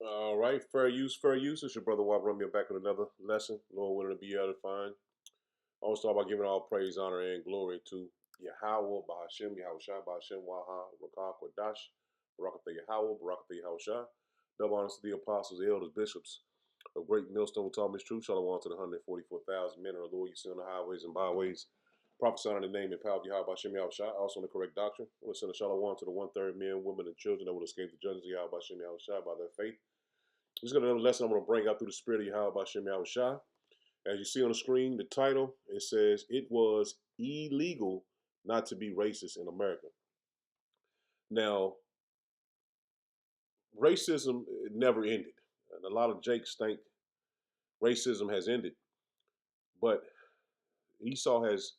All right, fair use, fair use. It's your brother Wab Romeo back with another lesson. Lord willing to be edifying. I always talk about giving all praise, honor, and glory to Yahweh, Bahashem, Yahushua, Bahashem, Waha, Rakah, Kodash, Barakatah Yahweh, Barakatah Yahushua. Double honors to the apostles, elders, bishops of great millstone taught me truth. Shalom to the 144,000 men of the Lord you see on the highways and byways. Prophesying in the name and power of Yahweh, Bahashem, Yahushua. Also in the correct doctrine. I want to send a shalom to the one-third men, women, and children that will escape the judgment of Yahweh, Bahashem, Yahushua by their faith. This is another lesson I'm going to bring out through the spirit of Yahweh Bashem Yahushua. As you see on the screen, the title, it says, "It was illegal not to be racist in America." Now, racism never ended. And a lot of Jakes think racism has ended. But ESaw has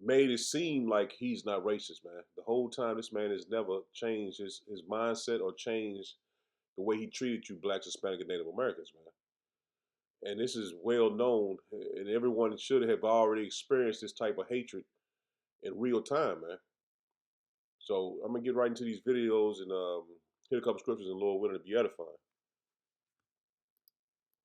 made it seem like he's not racist, man. The whole time, this man has never changed his mindset or changed the way he treated you blacks, Hispanic, and Native Americans, man. And this is well known, and everyone should have already experienced this type of hatred in real time, man. So I'm gonna get right into these videos and hit a couple scriptures and Lord willing to be edifying.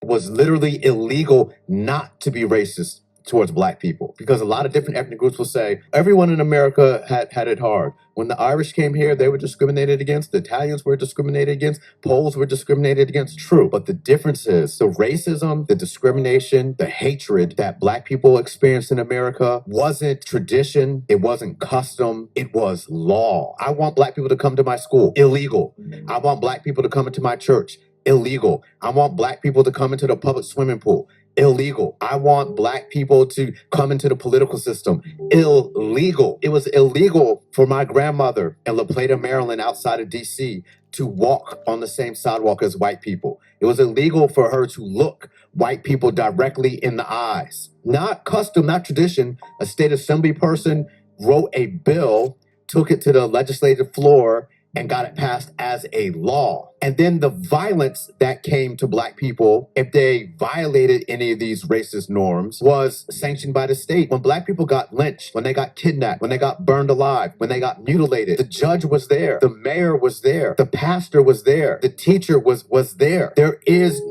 Was literally illegal not to be racist towards black people, because a lot of different ethnic groups will say everyone in America had it hard. When the Irish came here, they were discriminated against. The Italians were discriminated against. Poles were discriminated against. True. But the difference is the racism, the discrimination, the hatred that black people experienced in America wasn't tradition. It wasn't custom. It was law. I want black people to come to my school. Illegal. I want black people to come into my church. Illegal. I want black people to come into the public swimming pool. Illegal. I want black people to come into the political system. Illegal. It was illegal for my grandmother in La Plata, Maryland, outside of DC, to walk on the same sidewalk as white people. It was illegal for her to look white people directly in the eyes. Not custom, not tradition. A state assembly person wrote a bill, took it to the legislative floor, and got it passed as a law. And then the violence that came to black people, if they violated any of these racist norms, was sanctioned by the state. When black people got lynched, when they got kidnapped, when they got burned alive, when they got mutilated, the judge was there, the mayor was there, the pastor was there, the teacher was there. There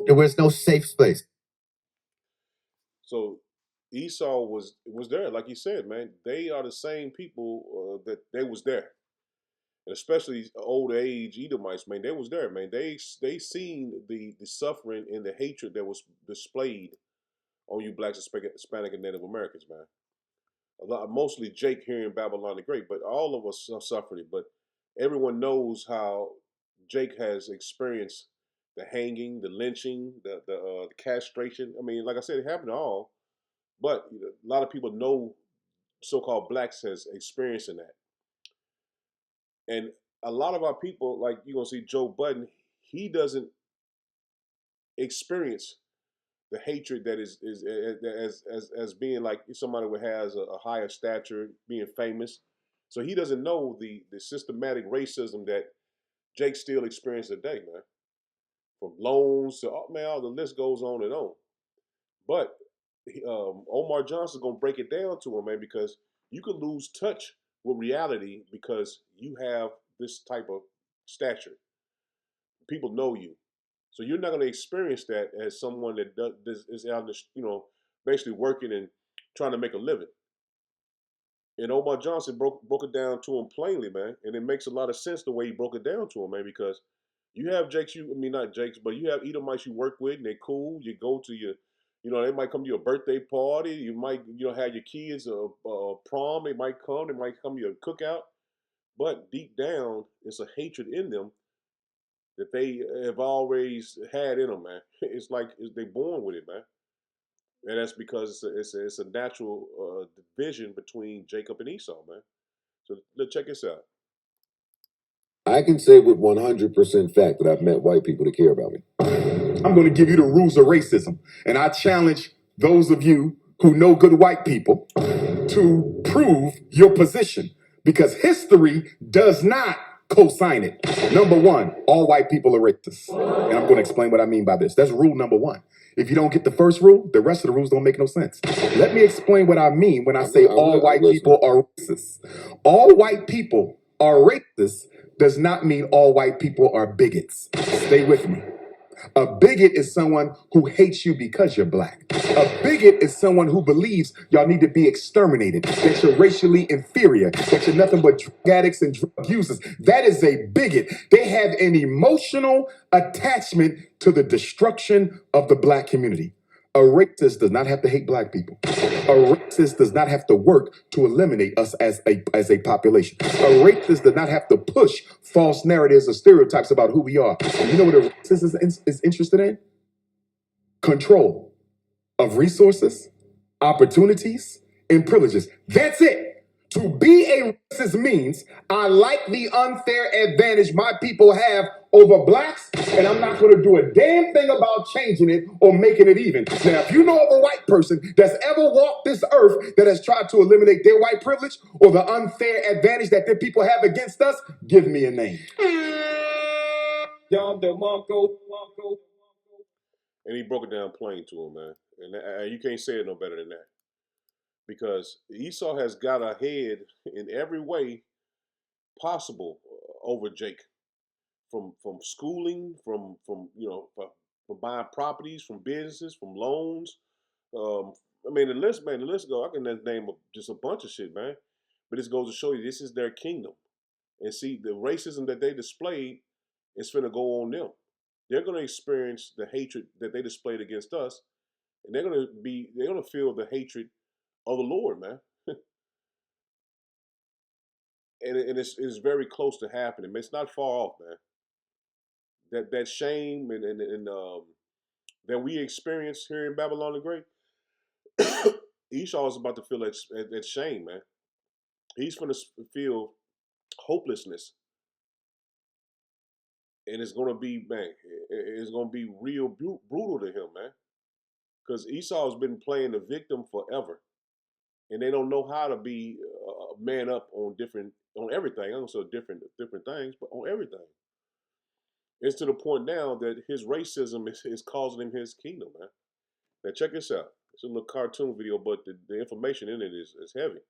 was no safe space. So ESaw was there, like you said, man. They are the same people that they was there. And especially old age Edomites, man, they was there, man. They seen the suffering and the hatred that was displayed on you blacks, Hispanic, and Native Americans, man. A lot, mostly Jake here in Babylon the Great, but all of us suffered it. But everyone knows how Jake has experienced the hanging, the lynching, the castration. I mean, like I said, it happened to all. But a lot of people know so-called blacks has experiencing that. And a lot of our people, like you're gonna see Joe Budden, he doesn't experience the hatred that is as being like somebody who has a higher stature, being famous. So he doesn't know the systematic racism that Jake still experienced today, man. From loans to man, all the list goes on and on. But Omar Johnson's gonna break it down to him, man, because you could lose touch with reality because you have this type of stature. People know you, so you're not going to experience that as someone that is out, basically working and trying to make a living. And Omar Johnson broke it down to him plainly, man, and it makes a lot of sense the way he broke it down to him, man, because you have Jakes, not Jakes, but you have Edomites you work with, and they're cool. You go to your, they might come to your birthday party. You might, have your kids prom. They might come. They might come to your cookout. But deep down, it's a hatred in them that they have always had in them, man. It's like they born with it, man. And that's because it's a natural division between Jacob and Esau, man. So let's check this out. I can say with 100% fact that I've met white people that care about me. I'm going to give you the rules of racism. And I challenge those of you who know good white people to prove your position, because history does not co-sign it. Number one, all white people are racist. And I'm going to explain what I mean by this. That's rule number one. If you don't get the first rule, the rest of the rules don't make no sense. Let me explain what I mean when I say all white people are racist. All white people are racist does not mean all white people are bigots. Stay with me. A bigot is someone who hates you because you're black. A bigot is someone who believes y'all need to be exterminated, that you're racially inferior, that you're nothing but drug addicts and drug users. That is a bigot. They have an emotional attachment to the destruction of the black community. A racist does not have to hate black people. A racist does not have to work to eliminate us as a population. A racist does not have to push false narratives or stereotypes about who we are. And you know what a racist is interested in? Control of resources, opportunities, and privileges. That's it. To be a racist means I like the unfair advantage my people have over blacks, and I'm not going to do a damn thing about changing it or making it even. Now, if you know of a white person that's ever walked this earth that has tried to eliminate their white privilege or the unfair advantage that their people have against us, give me a name. And he broke it down plain to him, man. And you can't say it no better than that. Because ESaw has got ahead in every way possible over Jake. From schooling, from from buying properties, from businesses, from loans. I mean, the list go. I can name just a bunch of shit, man. But this goes to show you this is their kingdom. And see, the racism that they displayed is finna go on them. They're gonna experience the hatred that they displayed against us, and they're gonna feel the hatred of the Lord, man. and it's very close to happening. It's not far off, man. That shame and that we experience here in Babylon the Great, ESaw is about to feel that shame, man. He's going to feel hopelessness, and it's going to be, man, it's going to be real brutal to him, man. Because ESaw has been playing the victim forever, and they don't know how to be a man up on everything. I don't say different things, but on everything. It's to the point now that his racism is causing him his kingdom, man. Now check this out. It's a little cartoon video, but the information in it is heavy.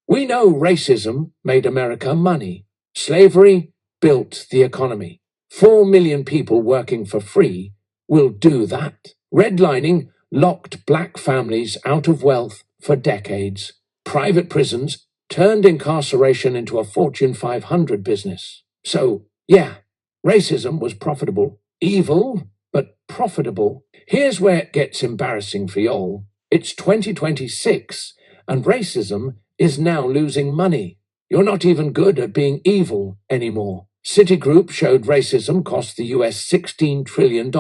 We know racism made America money. Slavery built the economy. 4 million people working for free will do that. Redlining locked black families out of wealth for decades. Private prisons turned incarceration into a Fortune 500 business. So, yeah, racism was profitable. Evil, but profitable. Here's where it gets embarrassing for y'all. It's 2026, and racism is now losing money. You're not even good at being evil anymore. Citigroup showed racism cost the US $16 trillion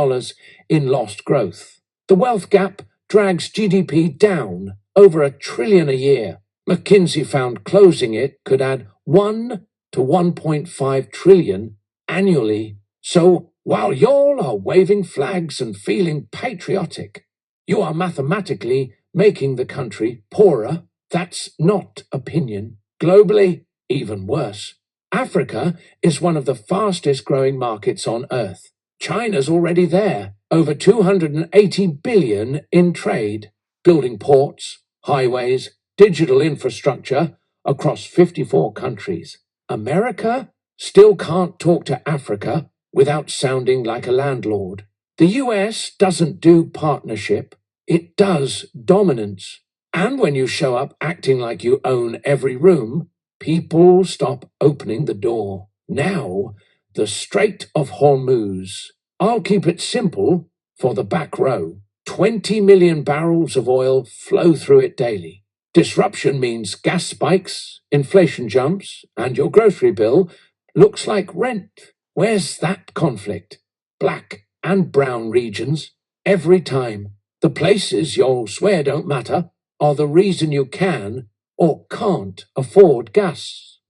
in lost growth. The wealth gap drags GDP down over $1 trillion a year. McKinsey found closing it could add 1 to 1.5 trillion annually. So while y'all are waving flags and feeling patriotic, you are mathematically making the country poorer. That's not opinion. Globally, even worse. Africa is one of the fastest growing markets on Earth. China's already there, over 280 billion in trade, building ports, highways, digital infrastructure across 54 countries. America still can't talk to Africa without sounding like a landlord. The US doesn't do partnership, it does dominance. And when you show up acting like you own every room, people stop opening the door. Now, the Strait of Hormuz. I'll keep it simple for the back row. 20 million barrels of oil flow through it daily. Disruption means gas spikes, inflation jumps, and your grocery bill looks like rent. Where's that conflict? Black and brown regions, every time. The places you'll swear don't matter are the reason you can or can't afford gas.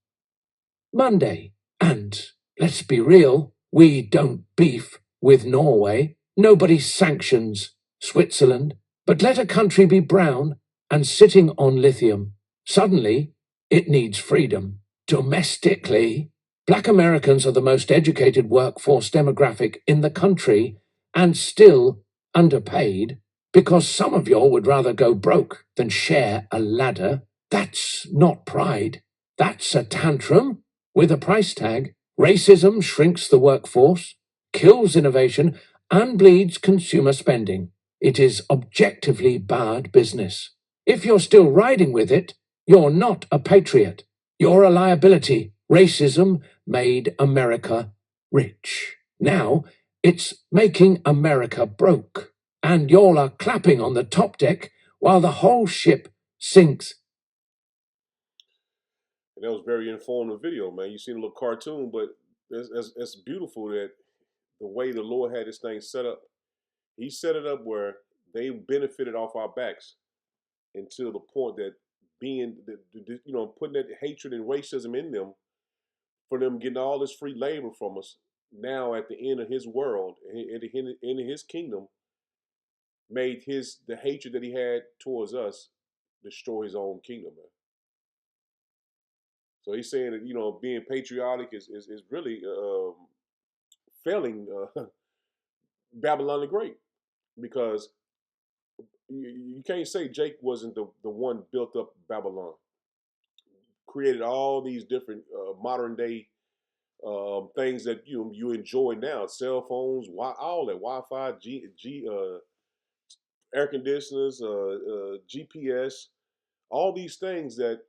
Monday, and let's be real, we don't beef with Norway. Nobody sanctions Switzerland. But let a country be brown and sitting on lithium. Suddenly, it needs freedom. Domestically, Black Americans are the most educated workforce demographic in the country and still underpaid. Because some of y'all would rather go broke than share a ladder. That's not pride. That's a tantrum with a price tag. Racism shrinks the workforce, kills innovation, and bleeds consumer spending. It is objectively bad business. If you're still riding with it, you're not a patriot. You're a liability. Racism made America rich. Now it's making America broke. And y'all are clapping on the top deck while the whole ship sinks. And that was a very informative video, man. You seen a little cartoon, but it's beautiful that the way the Lord had this thing set up. He set it up where they benefited off our backs until the point that putting that hatred and racism in them, for them getting all this free labor from us. Now at the end of his world, at the end of his kingdom, made the hatred that he had towards us destroy his own kingdom, man. So he's saying that being patriotic is really failing Babylon the Great, because you can't say Jake wasn't the one built up Babylon, created all these different modern day things that you enjoy now: cell phones, all that Wi-Fi, air conditioners, GPS, all these things that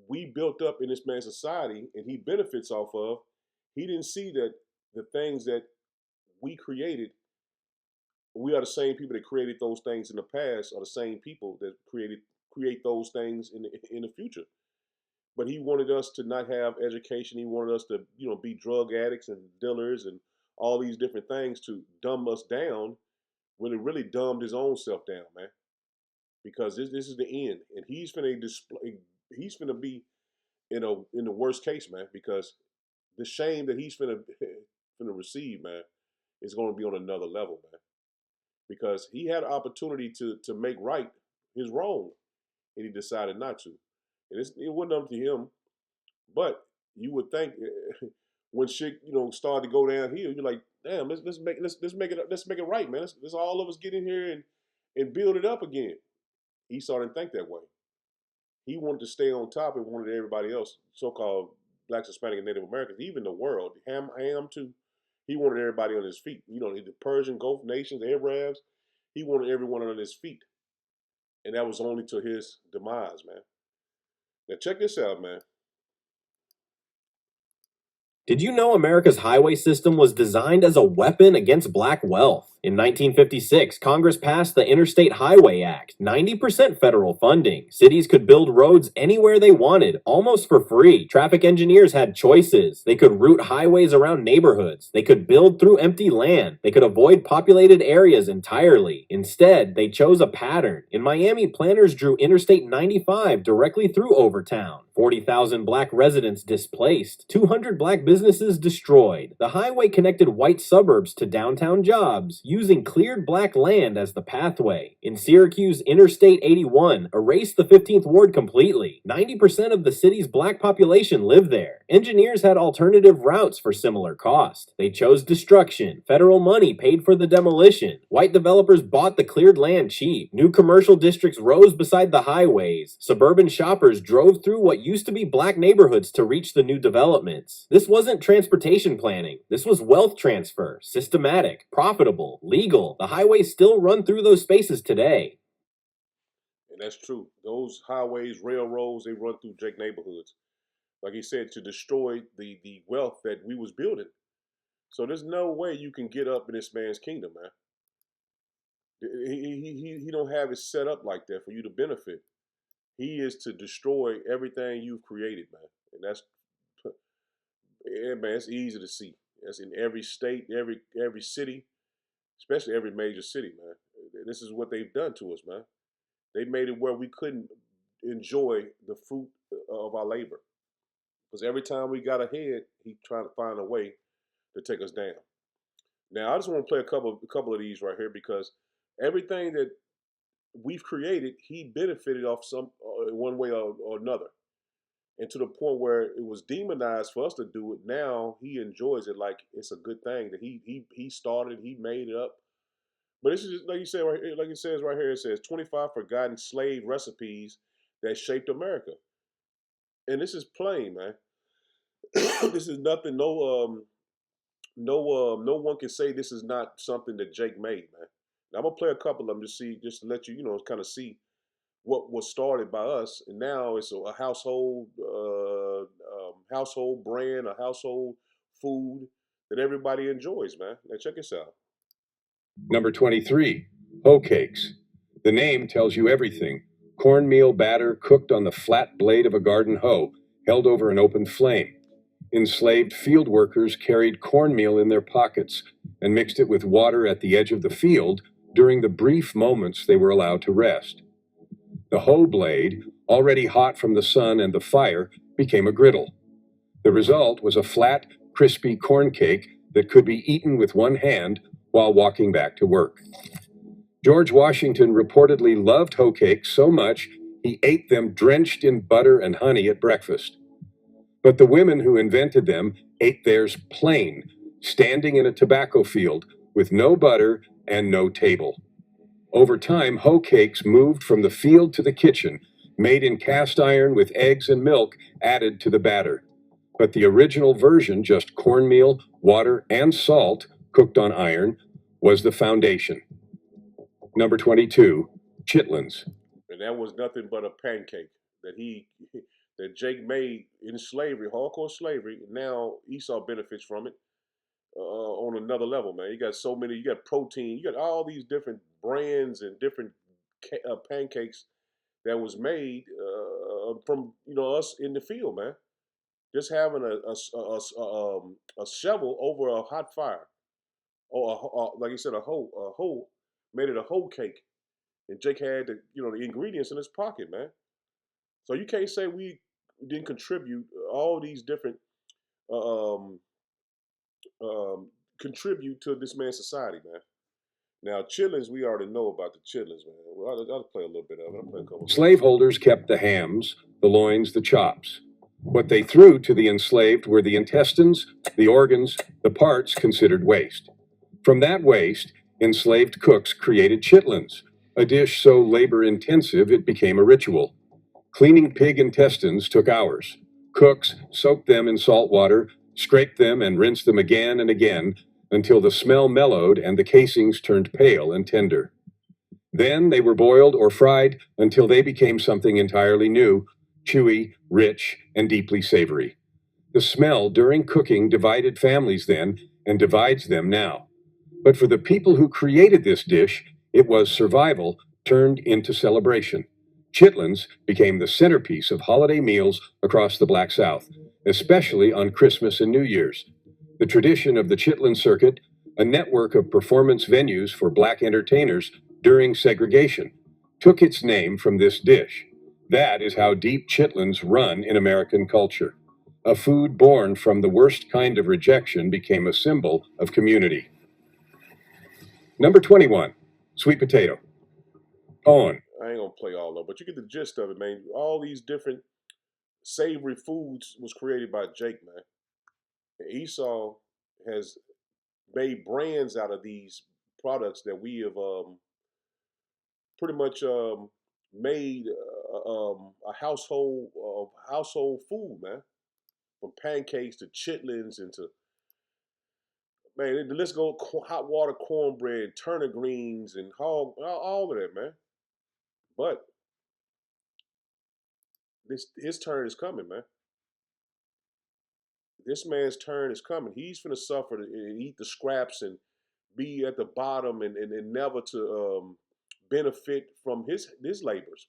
we built up in this man's society, and he benefits off of. He didn't see that the things that we created, we are the same people that created those things in the past, are the same people that create those things in the future. But he wanted us to not have education. He wanted us to be drug addicts and dealers and all these different things to dumb us down, when it really dumbed his own self down, man. Because this is the end, and he's finna display. He's finna be in the worst case, man. Because the shame that he's finna receive, man, is going to be on another level, man. Because he had an opportunity to make right his wrong, and he decided not to. And it wasn't up to him. But you would think when shit started to go downhill, you're like, damn, let's make it right, man. Let's all of us get in here and build it up again. Esau didn't think that way. He wanted to stay on top and wanted everybody else, so-called Blacks, Hispanic, and Native Americans, even the world, Ham too. He wanted everybody on his feet. The Persian Gulf nations, the Arabs. He wanted everyone on his feet, and that was only to his demise, man. Now check this out, man. Did you know America's highway system was designed as a weapon against black wealth? In 1956, Congress passed the Interstate Highway Act, 90% federal funding. Cities could build roads anywhere they wanted, almost for free. Traffic engineers had choices. They could route highways around neighborhoods. They could build through empty land. They could avoid populated areas entirely. Instead, they chose a pattern. In Miami, planners drew Interstate 95 directly through Overtown. 40,000 black residents displaced. 200 black businesses destroyed. The highway connected white suburbs to downtown jobs, using cleared black land as the pathway. In Syracuse, Interstate 81 erased the 15th Ward completely. 90% of the city's black population lived there. Engineers had alternative routes for similar cost. They chose destruction. Federal money paid for the demolition. White developers bought the cleared land cheap. New commercial districts rose beside the highways. Suburban shoppers drove through what used to be black neighborhoods to reach the new developments. This wasn't transportation planning. This was wealth transfer. Systematic, profitable, legal. The highways still run through those spaces today. And that's true. Those highways, railroads, they run through Jake neighborhoods. Like he said, to destroy the wealth that we was building. So there's no way you can get up in this man's kingdom, man. He don't have it set up like that for you to benefit. He is to destroy everything you've created, man. And that's, yeah, man, it's easy to see. That's in every state, every city, especially every major city, man. This is what they've done to us, man. They made it where we couldn't enjoy the fruit of our labor. Because every time we got ahead, he tried to find a way to take us down. Now, I just want to play a couple of these right here, because everything that we've created, he benefited off some one way or another. And to the point where it was demonized for us to do it, now he enjoys it like it's a good thing that he started, he made it up. But this is just, like you said right here, like it says right here, it says 25 forgotten slave recipes that shaped America. And this is plain, man. This is nothing. No one can say this is not something that Jake made, man. Now, I'm gonna play a couple of them to see, just to let you, kind of see what was started by us, and now it's a household, household brand, a household food that everybody enjoys, man. Now, check this out. Number 23, hoe cakes. The name tells you everything. Cornmeal batter cooked on the flat blade of a garden hoe, held over an open flame. Enslaved field workers carried cornmeal in their pockets and mixed it with water at the edge of the field during the brief moments they were allowed to rest. The hoe blade, already hot from the sun and the fire, became a griddle. The result was a flat, crispy corn cake that could be eaten with one hand while walking back to work. George Washington reportedly loved hoe cakes so much he ate them drenched in butter and honey at breakfast. But the women who invented them ate theirs plain, standing in a tobacco field with no butter and no table. Over time, hoe cakes moved from the field to the kitchen, made in cast iron with eggs and milk added to the batter. But the original version, just cornmeal, water, and salt cooked on iron, was the foundation. Number 22, chitlins. And that was nothing but a pancake that that Jake made in slavery, hardcore slavery. Now Esau benefits from it on another level, man. You got so many. You got protein. You got all these different brands and different pancakes that was made from us in the field, man. Just having a shovel over a hot fire, or like you said, a hoe made it a whole cake, and Jake had the ingredients in his pocket, man. So you can't say we didn't contribute all these different uh, um, contribute to this man's society, man. Now, chitlins, we already know about the chitlins, man. Well, I'll play a little bit of it. I'll play a couple. Slaveholders kept the hams, the loins, the chops. What they threw to the enslaved were the intestines, the organs, the parts considered waste. From that waste, enslaved cooks created chitlins, a dish so labor-intensive it became a ritual. Cleaning pig intestines took hours. Cooks soaked them in salt water, scraped them and rinsed them again and again until the smell mellowed and the casings turned pale and tender. Then they were boiled or fried until they became something entirely new, chewy, rich, and deeply savory. The smell during cooking divided families then and divides them now. But for the people who created this dish, it was survival turned into celebration. Chitlins became the centerpiece of holiday meals across the Black South, especially on Christmas and New Year's. The tradition of the chitlin circuit, a network of performance venues for black entertainers during segregation, took its name from this dish. That is how deep chitlins run in American culture. A food born from the worst kind of rejection became a symbol of community. Number 21, sweet potato. On. I ain't gonna play all of them, but you get the gist of it, man. All these different savory foods was created by Jake, man. And ESaw has made brands out of these products that we have pretty much made a household food, man. From pancakes to chitlins and to let's go hot water cornbread, turnip greens, and all of that, man. But his turn is coming, man. This man's turn is coming. He's gonna suffer and eat the scraps and be at the bottom and never to benefit from his labors.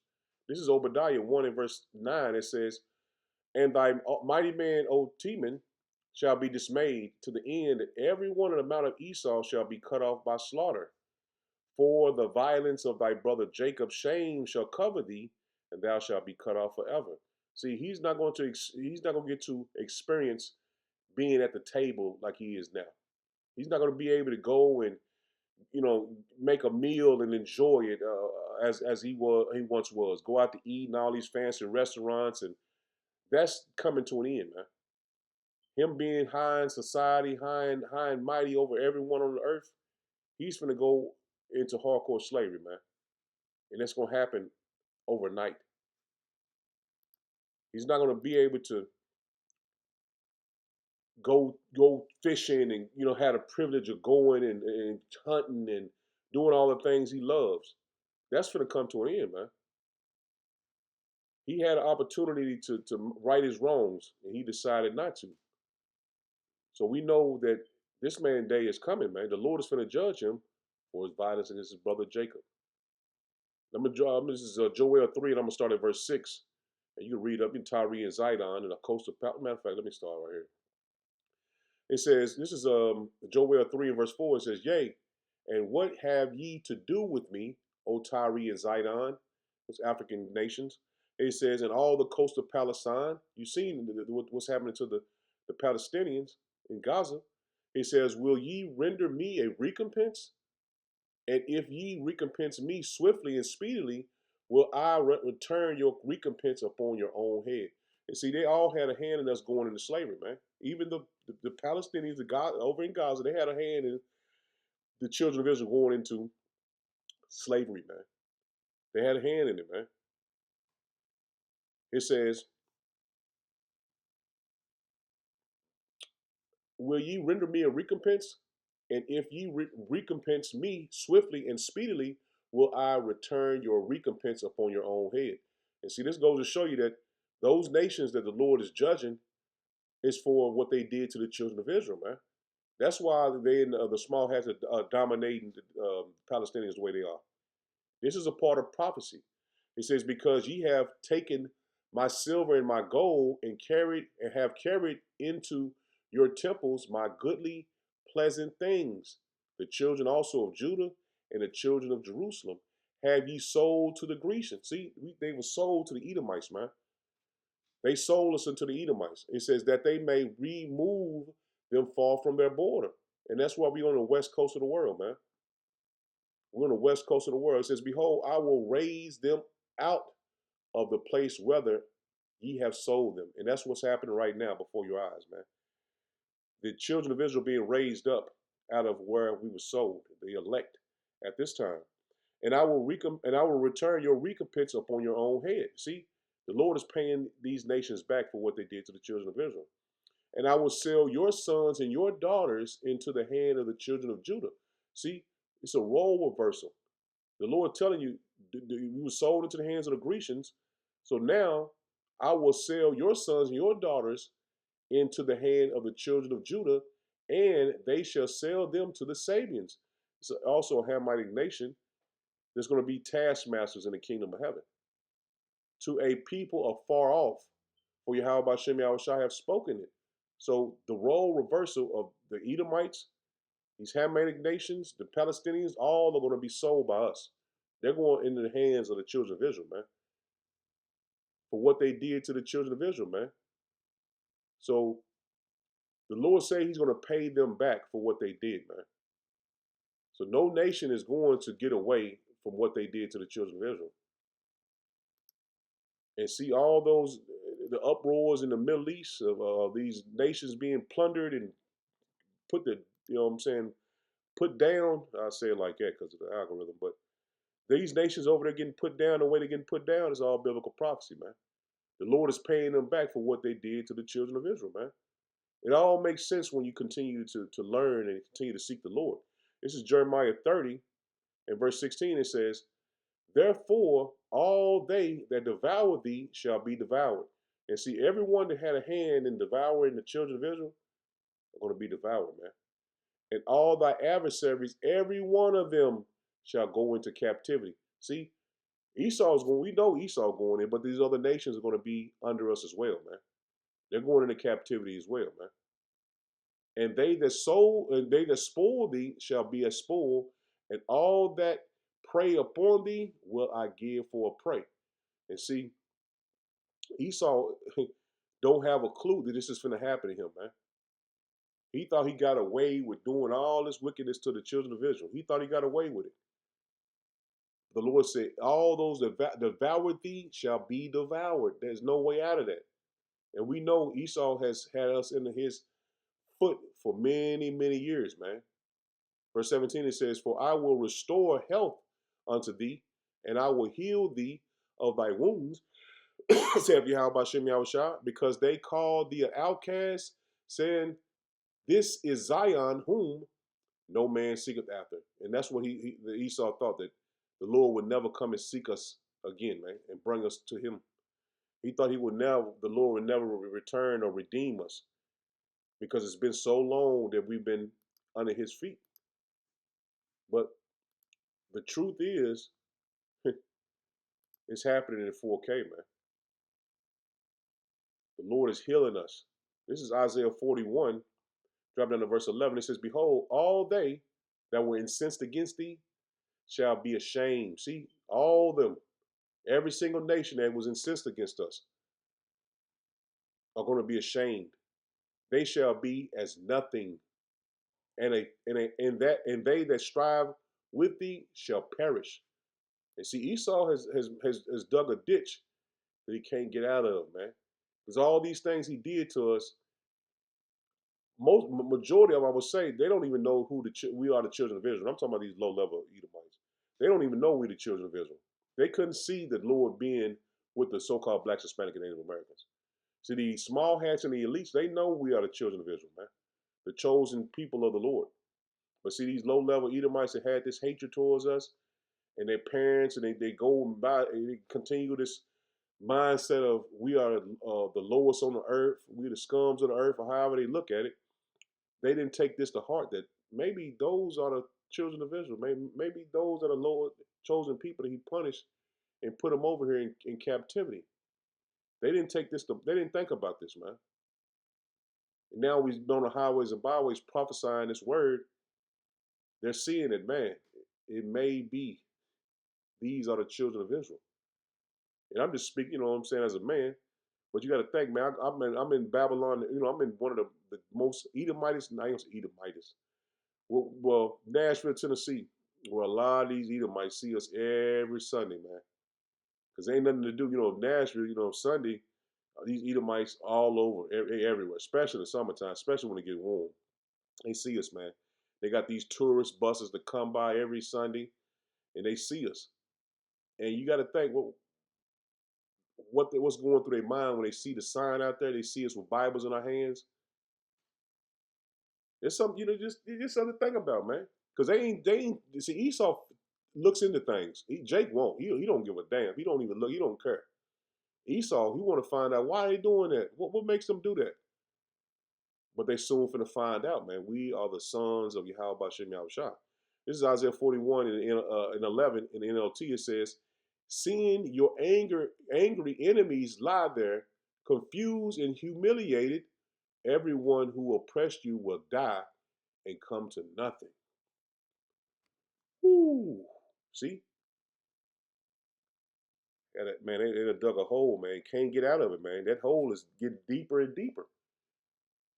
This is Obadiah 1 and verse 9. It says, "And thy mighty man, O Teman, shall be dismayed to the end that every one of the mount of Esau shall be cut off by slaughter. For the violence of thy brother Jacob, shame shall cover thee, and thou shalt be cut off forever." See, he's not going to get to experience being at the table like he is now. He's not going to be able to go and make a meal and enjoy it as he once was. Go out to eat in all these fancy restaurants, and that's coming to an end, man. Him being high in society, high and mighty over everyone on the earth, he's gonna go into hardcore slavery, man, and that's gonna happen overnight. He's not gonna be able to go fishing and had a privilege of going and hunting and doing all the things he loves. That's gonna come to an end, man. He had an opportunity to right his wrongs, and he decided not to. So we know that this man's day is coming, man. The Lord is going to judge him for his violence against his brother Jacob. This is Joel 3, and I'm going to start at verse 6. And you can read up in Tyre and Zidon and a coast of matter of fact, let me start right here. It says, this is Joel 3 and verse 4. It says, Yea, and what have ye to do with me, O Tyre and Zidon, those African nations? It says, and all the coast of Palestine, you've seen what's happening to the Palestinians in Gaza. It says, will ye render me a recompense? And if ye recompense me swiftly and speedily, will I return your recompense upon your own head. And see, they all had a hand in us going into slavery, man. Even the Palestinians, the God over in Gaza, they had a hand in the children of Israel going into slavery, man. They had a hand in it, man. It says, will ye render me a recompense? And if ye recompense me swiftly and speedily, will I return your recompense upon your own head. And see, this goes to show you that those nations that the Lord is judging is for what they did to the children of Israel, man. That's why they in the small hats are dominating the Palestinians the way they are. This is a part of prophecy. It says, because ye have taken my silver and my gold and have carried into your temples my goodly, pleasant things. The children also of Judah and the children of Jerusalem have ye sold to the Grecians. See, they were sold to the Edomites, man. They sold us into the Edomites. It says that they may remove them far from their border. And that's why we're on the west coast of the world, man. We're on the west coast of the world. It says, behold, I will raise them out of the place whether ye have sold them. And that's what's happening right now before your eyes, man. The children of Israel being raised up out of where we were sold, the elect at this time. And I will return your recompense upon your own head. See, the Lord is paying these nations back for what they did to the children of Israel. And I will sell your sons and your daughters into the hand of the children of Judah. See, it's a role reversal. The Lord telling you, you were sold into the hands of the Grecians. So now I will sell your sons and your daughters into the hand of the children of Judah, and they shall sell them to the Sabians. It's also a Hamitic nation. There's going to be taskmasters in the kingdom of heaven. To a people afar off, for Yahweh Shem Yahushua have spoken it. So the role reversal of the Edomites, these Hamitic nations, the Palestinians, all are going to be sold by us. They're going into the hands of the children of Israel, man. For what they did to the children of Israel, man. So the Lord said he's going to pay them back for what they did, man. So no nation is going to get away from what they did to the children of Israel. And see all those, the uproars in the Middle East of these nations being plundered and put put down. I say it like that because of the algorithm, but these nations over there getting put down, the way they're getting put down is all biblical prophecy, man. The Lord is paying them back for what they did to the children of Israel, man. It all makes sense when you continue to learn and continue to seek the Lord. This is Jeremiah 30 and verse 16. It says, therefore, all they that devour thee shall be devoured. And see, everyone that had a hand in devouring the children of Israel are going to be devoured, man. And all thy adversaries, every one of them shall go into captivity. See, we know Esau going in, but these other nations are going to be under us as well, man. They're going into captivity as well, man. And they that spoil thee shall be a spoil, and all that prey upon thee will I give for a prey. And see, Esau don't have a clue that this is going to happen to him, man. He thought he got away with doing all this wickedness to the children of Israel. He thought he got away with it. The Lord said, all those that devour thee shall be devoured. There's no way out of that. And we know Esau has had us in his foot for many, many years, man. Verse 17, it says, for I will restore health unto thee, and I will heal thee of thy wounds, saith Yahweh Shem Yahushua, because they called thee an outcast, saying, This is Zion whom no man seeketh after. And that's what the Esau thought, that the Lord would never come and seek us again, man, and bring us to him. He thought the Lord would never return or redeem us, because it's been so long that we've been under his feet. But the truth is, it's happening in 4K, man. The Lord is healing us. This is Isaiah 41, drop down to verse 11. It says, behold, all they that were incensed against thee shall be ashamed. See, all them, every single nation that was incensed against us are going to be ashamed. They shall be as nothing, and they that strive with thee shall perish. And see, Esau has dug a ditch that he can't get out of, man. Because all these things he did to us, majority of them, I would say, they don't even know who we are, the children of Israel. I'm talking about these low level Edomites. They don't even know we the children of Israel. They couldn't see the Lord being with the so-called blacks, Hispanic, and Native Americans. See, the small hats and the elites, they know we are the children of Israel, man. The chosen people of the Lord. But see, these low-level Edomites that had this hatred towards us, and their parents, and they go and they continue this mindset of we are the lowest on the earth, we the scums of the earth, or however they look at it. They didn't take this to heart, that maybe those are the children of Israel. Maybe those are the Lord chosen people that he punished and put them over here in captivity. They didn't take this they didn't think about this, man. And now we've been on the highways and byways prophesying this word. They're seeing it, man. It may be these are the children of Israel. And I'm just speaking, you know what I'm saying, as a man. But you got to think, man, I'm in Babylon, you know, I'm in one of the most Edomites, not even Edomites. Well, Nashville, Tennessee, where a lot of these Edomites see us every Sunday, man. Because ain't nothing to do, you know, Nashville, you know, Sunday, these Edomites all over, everywhere, especially in the summertime, especially when it get warm. They see us, man. They got these tourist buses that come by every Sunday, and they see us. And you got to think, well, what's going through their mind when they see the sign out there? They see us with Bibles in our hands. It's something, you know, just something to think about, man. Because they ain't. See, Esau looks into things. Jake won't. He don't give a damn. He don't even look. He don't care. Esau, he want to find out why they doing that. What makes them do that? But they soon finna find out, man. We are the sons of Yahweh Bashem Yahushua. This is Isaiah 41 and 11 in the NLT. It says, seeing your angry enemies lie there, confused and humiliated, everyone who oppressed you will die and come to nothing. Woo. See? Man, they dug a hole, man. Can't get out of it, man. That hole is getting deeper and deeper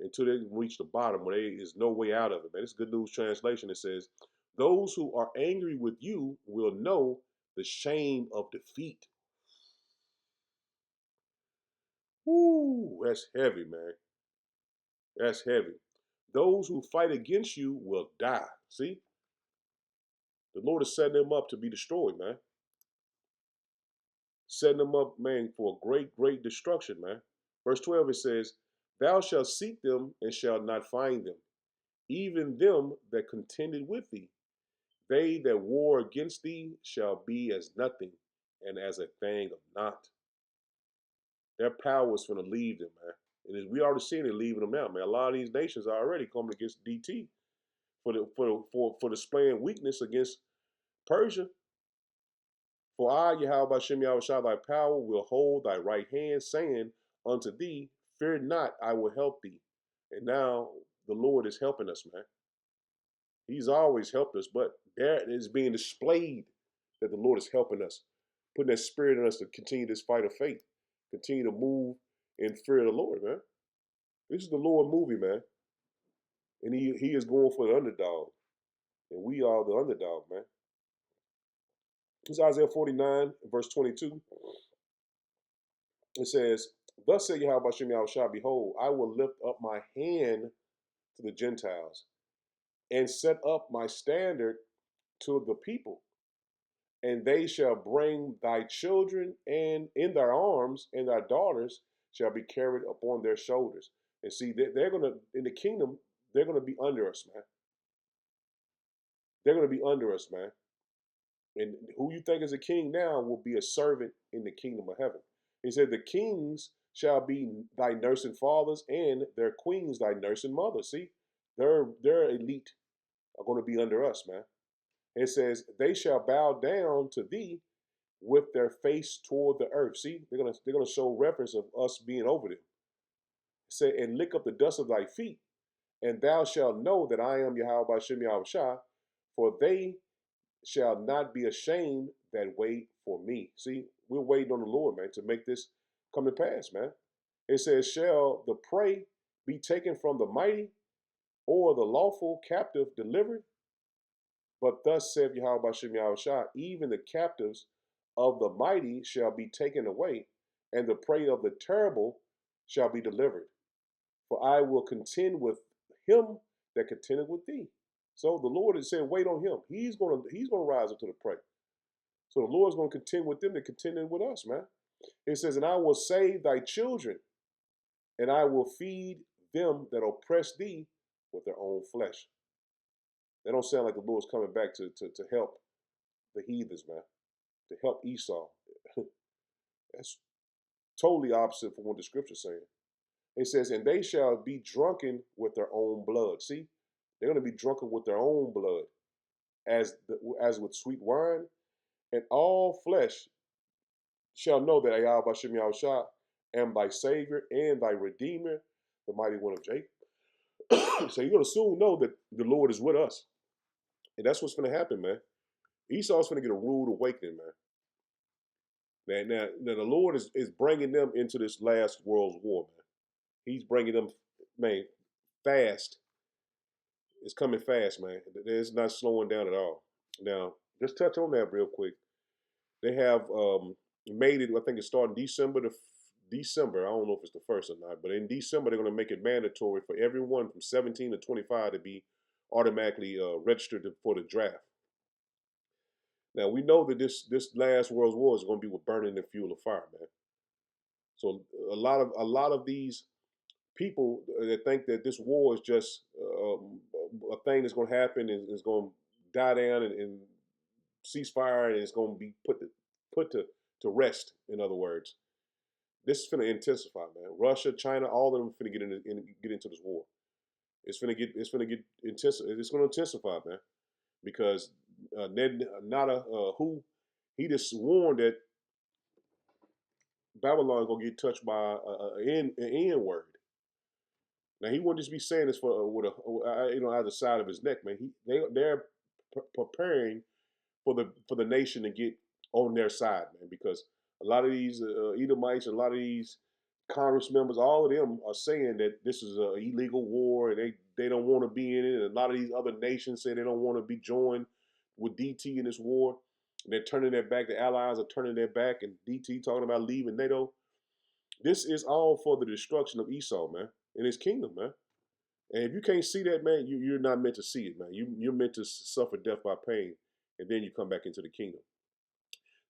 until they reach the bottom where there is no way out of it, man. It's Good News Translation. It says, those who are angry with you will know the shame of defeat. Woo, that's heavy, man. That's heavy. Those who fight against you will die. See? The Lord is setting them up to be destroyed, man. Setting them up, man, for a great, great destruction, man. Verse 12, it says, thou shalt seek them and shalt not find them, even them that contended with thee. They that war against thee shall be as nothing and as a thing of naught. Their power is going to leave them, man. And we already seen it leaving them now, man. A lot of these nations are already coming against DT for displaying weakness against Persia. For I, Yahweh Bashem Yahushua, thy power will hold thy right hand, saying unto thee, fear not, I will help thee. And now the Lord is helping us, man. He's always helped us, but there it is being displayed that the Lord is helping us, putting that spirit in us to continue this fight of faith, continue to move in fear of the Lord, man. This is the Lord movie, man. And he is going for the underdog. And we are the underdog, man. This is Isaiah 49, verse 22. It says, thus said Yahweh Bashem Yahushua, behold, I will lift up my hand to the Gentiles and set up my standard to the people. And they shall bring thy children and in their arms, and thy daughters shall be carried upon their shoulders. And see, they're going to, in the kingdom, they're going to be under us, man. They're going to be under us, man. And who you think is a king now will be a servant in the kingdom of heaven. He said, the kings shall be thy nursing fathers, and their queens thy nursing mothers. See, their elite are going to be under us, man. It says, they shall bow down to thee with their face toward the earth. See, they're gonna show reference of us being over them. It said, and lick up the dust of thy feet, and thou shalt know that I am Yahweh Bashem Yahweh Shah, for they shall not be ashamed that wait for me. See, we're waiting on the Lord, man, to make this come to pass, man. It says, shall the prey be taken from the mighty, or the lawful captive delivered? But thus saith Yahweh Bashem Yahweh Shah, even the captives of the mighty shall be taken away, and the prey of the terrible shall be delivered. For I will contend with him that contendeth with thee. So the Lord is saying, wait on him. He's gonna rise up to the prey. So the Lord's gonna contend with them that contended with us, man. It says, and I will save thy children, and I will feed them that oppress thee with their own flesh. That don't sound like the Lord's coming back to help the heathens, man, to help ESaw. That's totally opposite from what the scripture's saying. It says, and they shall be drunken with their own blood. See, they're going to be drunken with their own blood, as with sweet wine, and all flesh shall know that Yahweh Bashem Yahweh Shah am thy Savior and thy Redeemer, the mighty one of Jacob. So you're going to soon know that the Lord is with us. And that's what's going to happen, man. Esau's going to get a rude awakening, man. Now the Lord is bringing them into this last world's war, man. He's bringing them, man, fast. It's coming fast, man. It's not slowing down at all. Now, just touch on that real quick. They have made it, I think it's starting December. I don't know if it's the first or not, but in December, they're going to make it mandatory for everyone from 17 to 25 to be automatically registered for the draft. Now, we know that this last world's war is going to be with burning the fuel of fire, man. So a lot of these people that think that this war is just a thing that's going to happen and is going to die down and cease fire and it's going to be put to rest. In other words, this is going to intensify, man. Russia, China, all of them are going to get into this war. It's going to get intense. It's going to intensify, man, because Ned Nada, he just warned that Babylon is going to get touched by an N word. Now he wouldn't just be saying this for with a out the side of his neck, man. They're preparing for the nation to get on their side, man, because a lot of these Edomites, a lot of these Congress members, all of them are saying that this is an illegal war and they don't want to be in it. And a lot of these other nations say they don't want to be joined with DT in this war. And they're turning their back. The allies are turning their back, and DT talking about leaving NATO. This is all for the destruction of ESaw, man, and his kingdom, man. And if you can't see that, man, you're not meant to see it, man. You're meant to suffer death by pain, and then you come back into the kingdom.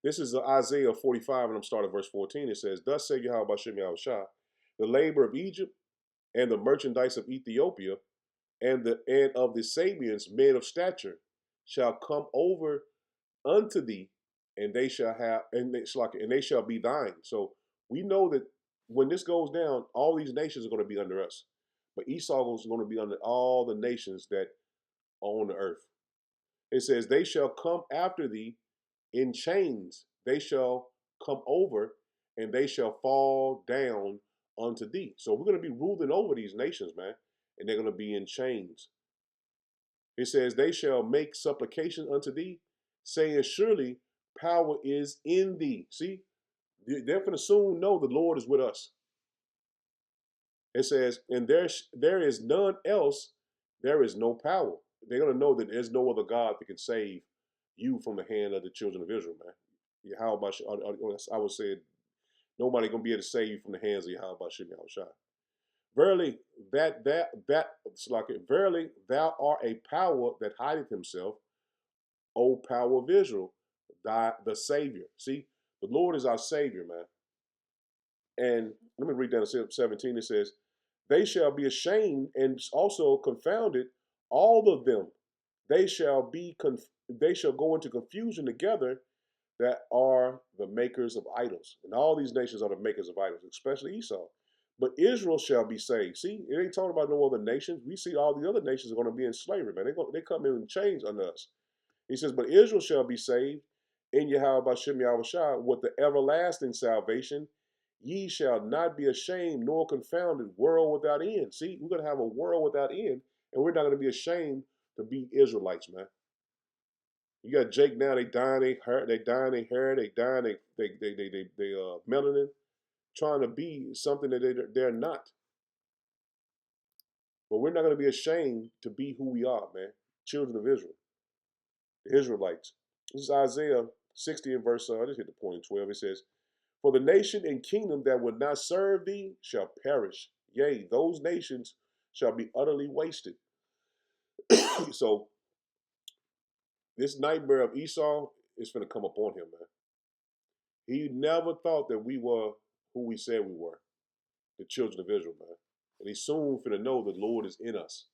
This is Isaiah 45, and I'm starting at verse 14. It says, thus say Yahweh Bashem Yahweh Shah, the labor of Egypt and the merchandise of Ethiopia and of the Sabians, men of stature, shall come over unto thee, and they shall have, and they shall be thine. So we know that when this goes down, all these nations are going to be under us. But ESaw is going to be under all the nations that are on the earth. It says, they shall come after thee in chains. They shall come over, and they shall fall down unto thee. So we're going to be ruling over these nations, man, and they're going to be in chains. It says, they shall make supplication unto thee, saying, surely power is in thee. See, they're going to soon know the Lord is with us. It says, and there is none else, there is no power. They're going to know that there's no other God that can save you from the hand of the children of Israel, man. How about, I would say, nobody going to be able to save you from the hands of Yahweh Bashem Yahweh Shah. Verily, verily, thou art a power that hideth himself, O power of Israel, the Savior. See, the Lord is our Savior, man. And let me read down to 17. It says, They shall be ashamed and also confounded, all of them. They shall go into confusion together that are the makers of idols. And all these nations are the makers of idols, especially ESaw. But Israel shall be saved. See, it ain't talking about no other nations. We see all the other nations are going to be in slavery, man. They come in chains under us. He says, but Israel shall be saved in Yahweh Bashem Yahushua with the everlasting salvation. Ye shall not be ashamed nor confounded, world without end. See, we're going to have a world without end, and we're not going to be ashamed to be Israelites, man. You got Jake now, they dying their hair, they dying they melanin, trying to be something that they're not. But we're not going to be ashamed to be who we are, man. Children of Israel, the Israelites. This is Isaiah 60 and verse, I just hit the point in 12. It says, for the nation and kingdom that will not serve thee shall perish. Yea, those nations shall be utterly wasted. So this nightmare of ESaw is going to come upon him, man. He never thought that we were who we said we were, the children of Israel, man. And he's soon finna know the Lord is in us.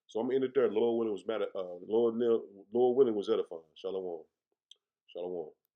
So I'm in it there. Lord willing was edifying. Shalom. Shalom.